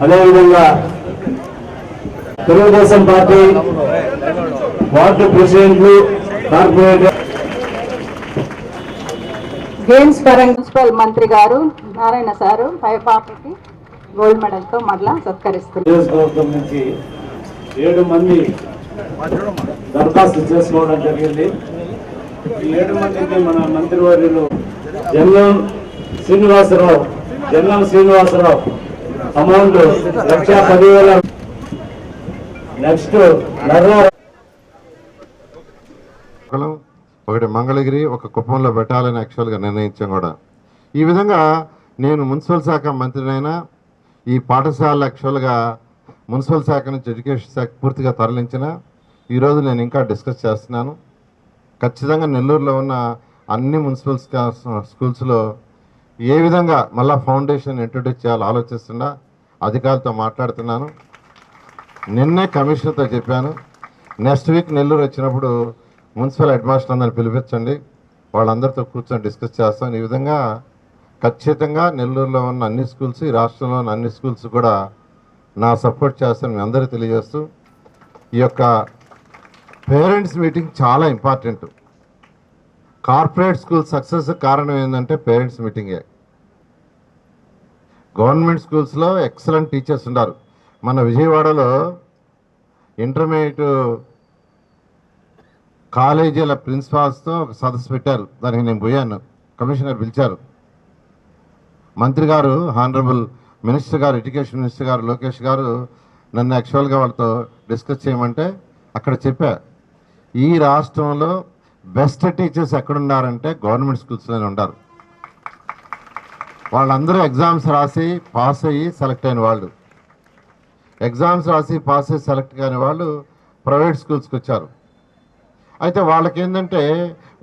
అదేవిధంగా Telugu Desam party ward ప్రెసిడెంట్లు, corporator, games municipal మంత్రి గారు నారాయణ సారు పాపకి గోల్డ్ మెడల్ తో మరలా సత్కరిస్తున్నారు. నుంచి 7 మంది దరఖాస్తు చేసుకోవడం జరిగింది. ఈ 7 మందికి మన మంత్రివర్యులు జనరల్ శ్రీనివాసరావు అమౌంట్ 1,10,000. నెక్స్ట్ ఒకటి మంగళగిరి, ఒక కుప్పంలో పెట్టాలని యాక్చువల్గా నిర్ణయించాం కూడా. ఈ విధంగా నేను మున్సిపల్ శాఖ మంత్రినైనా ఈ పాఠశాల యాక్చువల్గా మున్సిపల్ శాఖ నుంచి ఎడ్యుకేషన్ శాఖ పూర్తిగా తరలించిన ఈరోజు నేను ఇంకా డిస్కస్ చేస్తున్నాను. ఖచ్చితంగా నెల్లూరులో ఉన్న అన్ని మున్సిపల్ స్కూల్స్లో ఏ విధంగా మళ్ళీ ఫౌండేషన్ ఇంట్రొడ్యూస్ చేయాలో ఆలోచిస్తున్నా అధికారులతో మాట్లాడుతున్నాను. నిన్నే కమిషనర్తో చెప్పాను, నెక్స్ట్ వీక్ నెల్లూరు వచ్చినప్పుడు మున్సిపల్ హెడ్ మాస్టర్ అందరిని పిలిపించండి, వాళ్ళందరితో కూర్చొని డిస్కస్ చేస్తాను. ఈ విధంగా ఖచ్చితంగా నెల్లూరులో ఉన్న అన్ని స్కూల్స్, ఈ రాష్ట్రంలో ఉన్న అన్ని స్కూల్స్ కూడా నా సపోర్ట్ చేస్తాను మీ అందరికీ తెలియజేస్తూ, ఈ యొక్క పేరెంట్స్ మీటింగ్ చాలా ఇంపార్టెంట్. కార్పొరేట్ స్కూల్ సక్సెస్ కారణం ఏంటంటే పేరెంట్స్ మీటింగే. గవర్నమెంట్ స్కూల్స్లో ఎక్సలెంట్ టీచర్స్ ఉన్నారు. మన విజయవాడలో ఇంటర్మీడియట్ కాలేజీల ప్రిన్సిపాల్స్తో ఒక సదస్సు పెట్టారు. దానికి నేను పోయాను, కమిషనర్ పిలిచారు. మంత్రి గారు, హానరబుల్ మినిస్టర్ గారు, ఎడ్యుకేషన్ మినిస్టర్ గారు లోకేష్ గారు నన్ను యాక్చువల్గా వాళ్ళతో డిస్కస్ చేయమంటే అక్కడ చెప్పా, ఈ రాష్ట్రంలో బెస్ట్ టీచర్స్ ఎక్కడున్నారంటే గవర్నమెంట్ స్కూల్స్లోనే ఉన్నారు. వాళ్ళందరూ ఎగ్జామ్స్ రాసి పాస్ అయ్యి సెలెక్ట్ అయిన వాళ్ళు, ఎగ్జామ్స్ రాసి పాస్ అయ్యి సెలెక్ట్ కాని వాళ్ళు ప్రైవేట్ స్కూల్స్కి వచ్చారు. అయితే వాళ్ళకి ఏంటంటే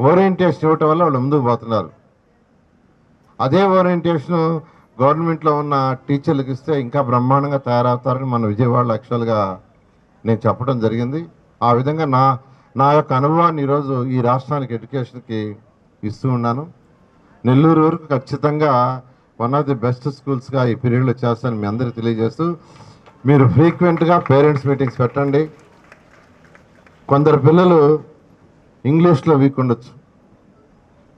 ఓరియంటేషన్ ఇవ్వటం వల్ల వాళ్ళు ముందుకు పోతున్నారు. అదే ఓరియంటేషను గవర్నమెంట్లో ఉన్న టీచర్లకు ఇస్తే ఇంకా బ్రహ్మాండంగా తయారవుతారని మన విజయవాడలో యాక్చువల్గా నేను చెప్పడం జరిగింది. ఆ విధంగా నా యొక్క అనుభవాన్ని ఈరోజు ఈ రాష్ట్రానికి ఎడ్యుకేషన్కి ఇస్తూ ఉన్నాను. నెల్లూరు వరకు ఖచ్చితంగా వన్ ఆఫ్ ది బెస్ట్ స్కూల్స్గా ఈ పీరియడ్లో చేస్తానని మీ అందరికీ తెలియజేస్తూ, మీరు ఫ్రీక్వెంట్గా పేరెంట్స్ మీటింగ్స్ పెట్టండి. కొందరు పిల్లలు ఇంగ్లీష్లో వీక్ ఉండొచ్చు,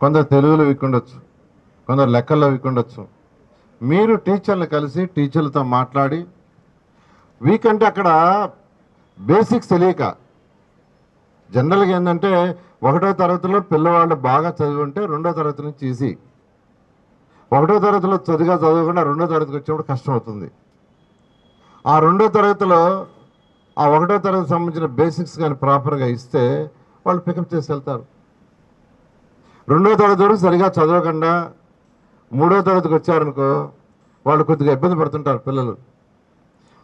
కొందరు తెలుగులో వీక్ ఉండొచ్చు, కొందరు లెక్కల్లో వీక్ ఉండొచ్చు. మీరు టీచర్లు కలిసి టీచర్లతో మాట్లాడి, వీక్ అంటే అక్కడ బేసిక్స్ తెలియక, జనరల్గా ఏంటంటే 1వ తరగతిలో పిల్లవాళ్ళు బాగా చదువుంటే 2వ తరగతి నుంచి ఈజీ, 1వ తరగతిలో చదవకుండా 2వ తరగతికి వచ్చినప్పుడు కష్టం అవుతుంది. ఆ 2వ తరగతిలో ఆ 1వ తరగతికి సంబంధించిన బేసిక్స్ కానీ ప్రాపర్గా ఇస్తే వాళ్ళు పికప్ చేసి వెళ్తారు. 2వ తరగతి వరకు సరిగా చదవకుండా 3వ తరగతికి వచ్చారనుకో వాళ్ళు కొద్దిగా ఇబ్బంది పడుతుంటారు పిల్లలు.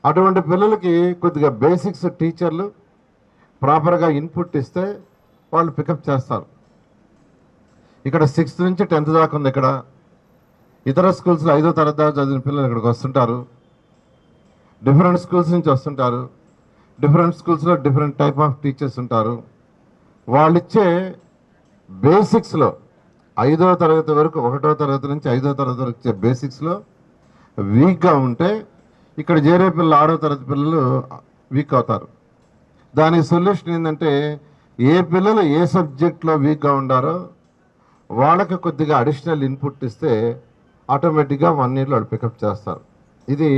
అటువంటి పిల్లలకి కొద్దిగా బేసిక్స్ టీచర్లు ప్రాపర్గా ఇన్పుట్ ఇస్తే వాళ్ళు పికప్ చేస్తారు. ఇక్కడ 6th నుంచి 10th దాకా ఉంది. ఇక్కడ ఇతర స్కూల్స్లో 5వ తరగతి దాకా చదివిన పిల్లలు ఇక్కడికి వస్తుంటారు. డిఫరెంట్ స్కూల్స్ నుంచి వస్తుంటారు. డిఫరెంట్ స్కూల్స్లో డిఫరెంట్ టైప్ ఆఫ్ టీచర్స్ ఉంటారు. వాళ్ళు ఇచ్చే బేసిక్స్లో 5వ తరగతి వరకు, 1వ తరగతి నుంచి 5వ తరగతి వరకు ఇచ్చే బేసిక్స్లో వీక్గా ఉంటే ఇక్కడ చేరే పిల్లలు 6వ తరగతి పిల్లలు వీక్ అవుతారు. దానికి సొల్యూషన్ ఏంటంటే ఏ పిల్లలు ఏ సబ్జెక్ట్లో వీక్గా ఉండారో వాళ్ళకి కొద్దిగా అడిషనల్ ఇన్పుట్ ఇస్తే ఆటోమేటిక్గా 1 yearలో వాళ్ళు పికప్ చేస్తారు. ఇది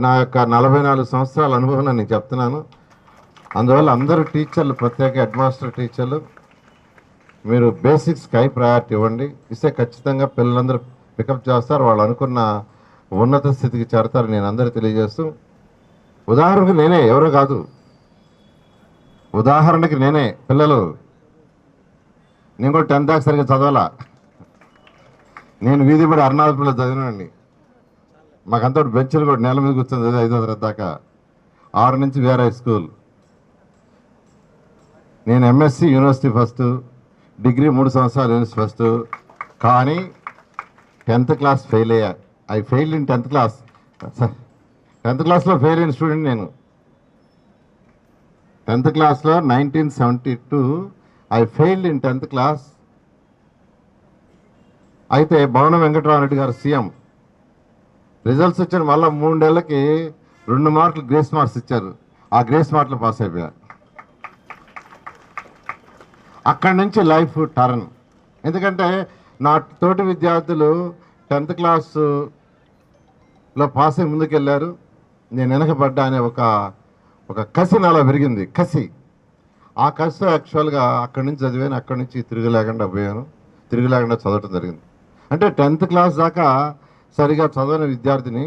నా యొక్క 44 సంవత్సరాల అనుభవం నేను చెప్తున్నాను. అందువల్ల అందరూ టీచర్లు, ప్రత్యేక హెడ్ మాస్టర్ టీచర్లు, మీరు బేసిక్స్కి హై ప్రయారిటీ ఇవ్వండి. ఇస్తే ఖచ్చితంగా పిల్లలందరూ పికప్ చేస్తారు, వాళ్ళు అనుకున్న ఉన్నత స్థితికి చేరతారు నేను అందరూ తెలియజేస్తూ, ఉదాహరణకు నేనే, ఎవరో కాదు, ఉదాహరణకి నేనే, పిల్లలు నేను కూడా 10th దాకా సరిగ్గా చదవాలా, నేను వీధి పడి అరుణాచల్లో చదివినండి. మాకంతా బెంచ్లు కూడా నేల మీద కూర్చొని చదివి 5వ తరగతి దాకా. 6 నుంచి వేరే స్కూల్. నేను ఎంఎస్సి యూనివర్సిటీ ఫస్ట్, డిగ్రీ 3 సంవత్సరాలు యూనివర్సిటీ ఫస్ట్. కానీ 10th క్లాస్ ఫెయిల్ అయ్యా. I failed in 10th class. 10th క్లాస్లో ఫెయిల్ అయిన స్టూడెంట్ నేను. 10th క్లాస్లో 1972 I failed in 10th class. అయితే భవన వెంకటరామరెడ్డి గారు సీఎం. రిజల్ట్స్ వచ్చారు. మళ్ళీ 3 నెలలకి 2 మార్కులు గ్రేస్ మార్క్స్ ఇచ్చారు. ఆ గ్రేస్ మార్కులు పాస్ అయిపోయా. అక్కడి నుంచి లైఫ్ టర్న్. ఎందుకంటే నా తోటి విద్యార్థులు 10th క్లాస్లో పాస్ అయి ముందుకెళ్ళారు. నేను వెనకబడ్డా అనే ఒక కసి నాలో పెరిగింది. కసి. ఆ కసితో యాక్చువల్గా అక్కడి నుంచి చదివాను. అక్కడి నుంచి తిరగలేకుండా పోయాను. తిరగలేకుండా చదవటం జరిగింది. అంటే 10th క్లాస్ దాకా సరిగా చదవని విద్యార్థిని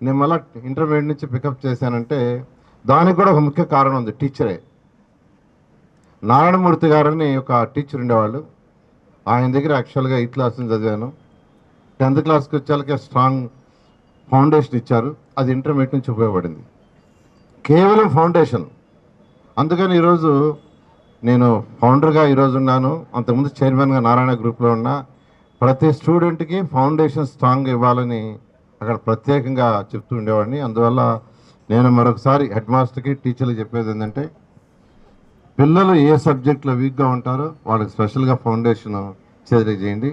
నేను మళ్ళీ ఇంటర్మీడియట్ నుంచి పికప్ చేశానంటే దానికి కూడా ఒక ముఖ్య కారణం ఉంది. టీచరే. నారాయణమూర్తి గారని ఒక టీచర్ ఉండేవాళ్ళు. ఆయన దగ్గర యాక్చువల్గా 8th క్లాస్ నుంచి చదివాను. 10th క్లాస్కి వచ్చేళ్ళకే స్ట్రాంగ్ ఫౌండేషన్ ఇచ్చారు. అది ఇంటర్మీడియట్ నుంచి ఉపయోగపడింది. కేవలం ఫౌండేషన్. అందుకని ఈరోజు నేను ఫౌండర్గా ఈరోజు ఉన్నాను. అంతకుముందు చైర్మన్గా నారాయణ గ్రూప్లో ఉన్నా. ప్రతి స్టూడెంట్కి ఫౌండేషన్ స్ట్రాంగ్ ఇవ్వాలని అక్కడ ప్రత్యేకంగా చెప్తూ ఉండేవాడిని. అందువల్ల నేను మరొకసారి హెడ్ మాస్టర్కి టీచర్కి చెప్పేది ఏంటంటే పిల్లలు ఏ సబ్జెక్ట్లో వీక్గా ఉంటారో వాళ్ళకి స్పెషల్గా ఫౌండేషన్ చేయండి.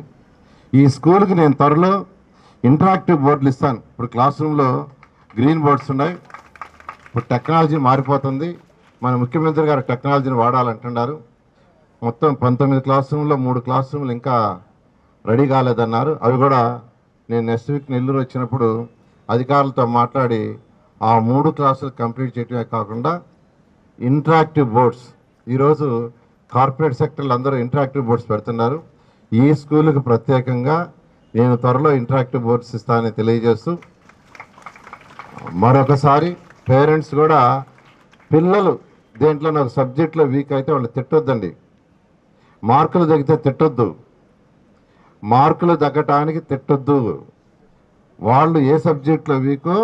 ఈ స్కూల్కి నేను త్వరలో ఇంటరాక్టివ్ బోర్డులు ఇస్తాను. ఇప్పుడు క్లాస్ రూమ్లో గ్రీన్ బోర్డ్స్ ఉన్నాయి. ఇప్పుడు టెక్నాలజీ మారిపోతుంది. మన ముఖ్యమంత్రి గారు టెక్నాలజీని వాడాలంటున్నారు. మొత్తం 19 క్లాస్ రూమ్లో 3 క్లాస్ రూమ్లు ఇంకా రెడీ కాలేదన్నారు. అవి కూడా నేను నెక్స్ట్ వీక్ నెల్లూరు వచ్చినప్పుడు అధికారులతో మాట్లాడి ఆ 3 క్లాసులు కంప్లీట్ చేయడమే కాకుండా ఇంటరాక్టివ్ బోర్డ్స్. ఈరోజు కార్పొరేట్ సెక్టర్లు అందరూ ఇంటరాక్టివ్ బోర్డ్స్ పెడుతున్నారు. ఈ స్కూల్కి ప్రత్యేకంగా నేను త్వరలో ఇంటరాక్టివ్ బోర్డ్స్ ఇస్తానని తెలియజేస్తూ మరొకసారి పేరెంట్స్ కూడా పిల్లలు దేంట్లో ఒక సబ్జెక్ట్లో వీక్ అయితే వాళ్ళు తిట్టొద్దండి. మార్కులు తగ్గితే తిట్టొద్దు. మార్కులు తగ్గటానికి తిట్టొద్దు. వాళ్ళు ఏ సబ్జెక్ట్లో వీకో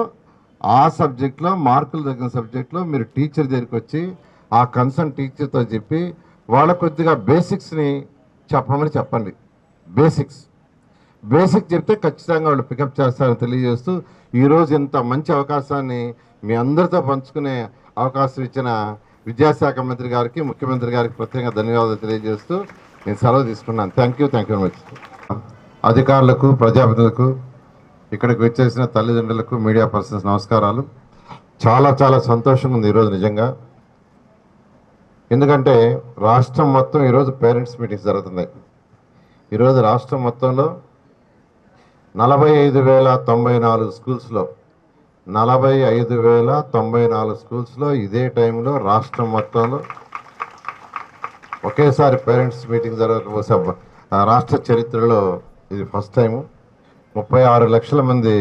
ఆ సబ్జెక్ట్లో మార్కులు తగ్గిన సబ్జెక్ట్లో మీరు టీచర్ దగ్గరికి వచ్చి ఆ కన్సర్న్ టీచర్తో చెప్పి వాళ్ళ కొద్దిగా బేసిక్స్ని చెప్పమని చెప్పండి. బేసిక్ చెప్తే ఖచ్చితంగా వాళ్ళు పికప్ చేస్తారని తెలియజేస్తూ ఈరోజు ఇంత మంచి అవకాశాన్ని మీ అందరితో పంచుకునే అవకాశం ఇచ్చిన విద్యాశాఖ మంత్రి గారికి, ముఖ్యమంత్రి గారికి ప్రత్యేకంగా ధన్యవాదాలు తెలియజేస్తూ నేను సెలవు తీసుకున్నాను. Thank you very much. అధికారులకు, ప్రజాప్రతినిధులకు, ఇక్కడికి వచ్చేసిన తల్లిదండ్రులకు, మీడియా పర్సన్స్ నమస్కారాలు. చాలా చాలా సంతోషంగా ఉంది ఈరోజు నిజంగా. ఎందుకంటే రాష్ట్రం మొత్తం ఈరోజు పేరెంట్స్ మీటింగ్స్ జరుగుతున్నాయి. ఈరోజు రాష్ట్రం మొత్తంలో 45,094 స్కూల్స్లో 45,094 స్కూల్స్లో ఇదే టైంలో రాష్ట్రం మొత్తంలో ఒకేసారి పేరెంట్స్ మీటింగ్ జరగకపోతే రాష్ట్ర చరిత్రలో ఇది ఫస్ట్ టైము. 36 లక్షల మంది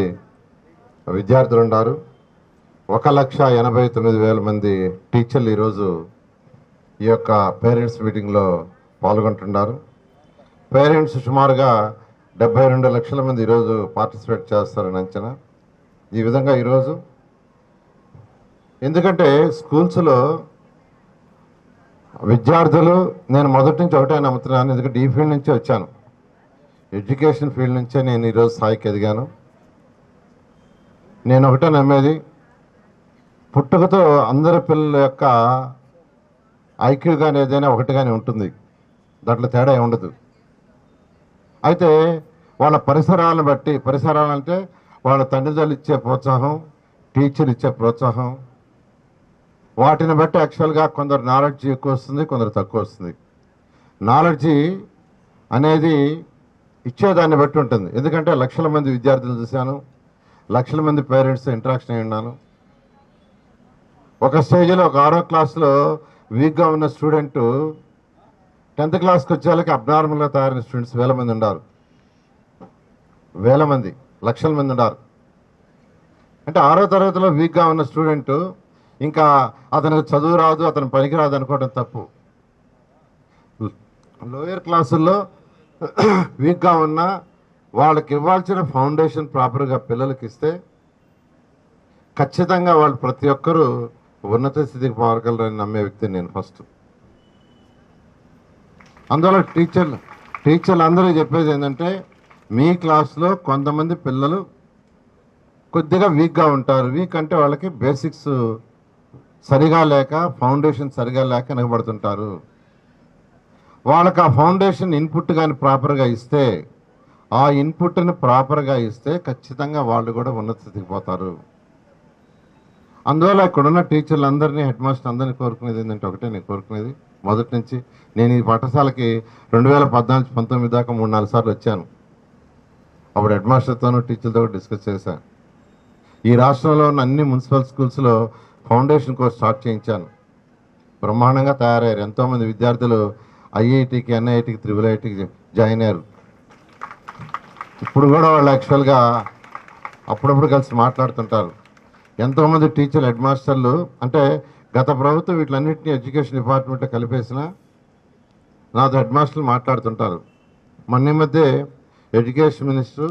విద్యార్థులు ఉన్నారు. 1,89,000 మంది టీచర్లు ఈరోజు ఈ యొక్క పేరెంట్స్ మీటింగ్లో పాల్గొంటున్నారు. పేరెంట్స్ సుమారుగా 72 లక్షల మంది ఈరోజు పార్టిసిపేట్ చేస్తారని అంచనా. ఈ విధంగా ఈరోజు ఎందుకంటే స్కూల్స్లో విద్యార్థులు, నేను మొదటి నుంచి ఒకటే నమ్ముతున్నాను. ఎందుకంటే ఈ ఫీల్డ్ నుంచే వచ్చాను. ఎడ్యుకేషన్ ఫీల్డ్ నుంచే నేను ఈరోజు స్థాయికి ఎదిగాను. నేను ఒకటే నమ్మేది, పుట్టుకతో అందరి పిల్లల యొక్క ఐక్యూ కానీ ఏదైనా ఒకటిగానే ఉంటుంది. దాంట్లో తేడా ఉండదు. అయితే వాళ్ళ పరిసరాలను బట్టి, పరిసరాలంటే వాళ్ళ తండ్రిదండ్రులు ఇచ్చే ప్రోత్సాహం, టీచర్ ఇచ్చే ప్రోత్సాహం, వాటిని బట్టి యాక్చువల్గా కొందరు నాలెడ్జీ ఎక్కువ వస్తుంది, కొందరు తక్కువ వస్తుంది. నాలెడ్జీ అనేది ఇచ్చేదాన్ని బట్టి ఉంటుంది. ఎందుకంటే లక్షల మంది విద్యార్థులు చూశాను, లక్షల మంది పేరెంట్స్ ఇంటరాక్షన్ అయి ఉన్నాను. ఒక స్టేజ్లో ఒక 6వ క్లాస్లో వీక్గా ఉన్న స్టూడెంటు 10th క్లాస్కి వచ్చేళ్ళకి అబ్నార్మల్గా తయారైన స్టూడెంట్స్ వేల మంది ఉన్నారు. లక్షల మంది ఉన్నారు. అంటే 6వ తరగతిలో వీక్గా ఉన్న స్టూడెంటు ఇంకా అతనికి చదువు రాదు, అతను పనికిరాదు అనుకోవడం తప్పు. లోయర్ క్లాసుల్లో వీక్గా ఉన్న వాళ్ళకి ఇవ్వాల్సిన ఫౌండేషన్ ప్రాపర్గా పిల్లలకి ఇస్తే ఖచ్చితంగా వాళ్ళు ప్రతి ఒక్కరూ ఉన్నత స్థితికి పోగలరని నమ్మే వ్యక్తిని నేను ఫస్ట్. అందువల్ల టీచర్లు అందరూ చెప్పేది ఏంటంటే, మీ క్లాస్లో కొంతమంది పిల్లలు కొద్దిగా వీక్గా ఉంటారు. వీక్ అంటే వాళ్ళకి బేసిక్స్ సరిగా లేక, ఫౌండేషన్ సరిగా లేక వెనకబడుతుంటారు. వాళ్ళకి ఆ ఫౌండేషన్ ఇన్పుట్ కానీ ప్రాపర్గా ఇస్తే, ఆ ఇన్పుట్ని ప్రాపర్గా ఇస్తే ఖచ్చితంగా వాళ్ళు కూడా ఉన్నత స్థితికి పోతారు. అందువల్ల ఇక్కడున్న టీచర్లందరినీ, హెడ్ మాస్టర్ అందరినీ కోరుకునేది ఏంటంటే ఒకటే, నేను కోరుకునేది మొదటి నుంచి, నేను ఈ పాఠశాలకి 2014-19 దాకా 3-4 సార్లు వచ్చాను. అప్పుడు హెడ్ మాస్టర్తోనూ టీచర్లతో డిస్కస్ చేశాను. ఈ రాష్ట్రంలో ఉన్న అన్ని మున్సిపల్ స్కూల్స్లో ఫౌండేషన్ కోర్స్ స్టార్ట్ చేయించాను. బ్రహ్మాండంగా తయారయ్యారు. ఎంతోమంది విద్యార్థులు ఐఐటికి, ఎన్ఐటికి, IIITకి జాయిన్ అయ్యారు. ఇప్పుడు కూడా వాళ్ళు యాక్చువల్గా అప్పుడప్పుడు కలిసి మాట్లాడుతుంటారు. ఎంతోమంది టీచర్లు, హెడ్ మాస్టర్లు, అంటే గత ప్రభుత్వం వీటిలన్నింటినీ ఎడ్యుకేషన్ డిపార్ట్మెంట్లో కలిపేసిన నాతో హెడ్ మాస్టర్లు మాట్లాడుతుంటారు. మొన్న మధ్య ఎడ్యుకేషన్ మినిస్టర్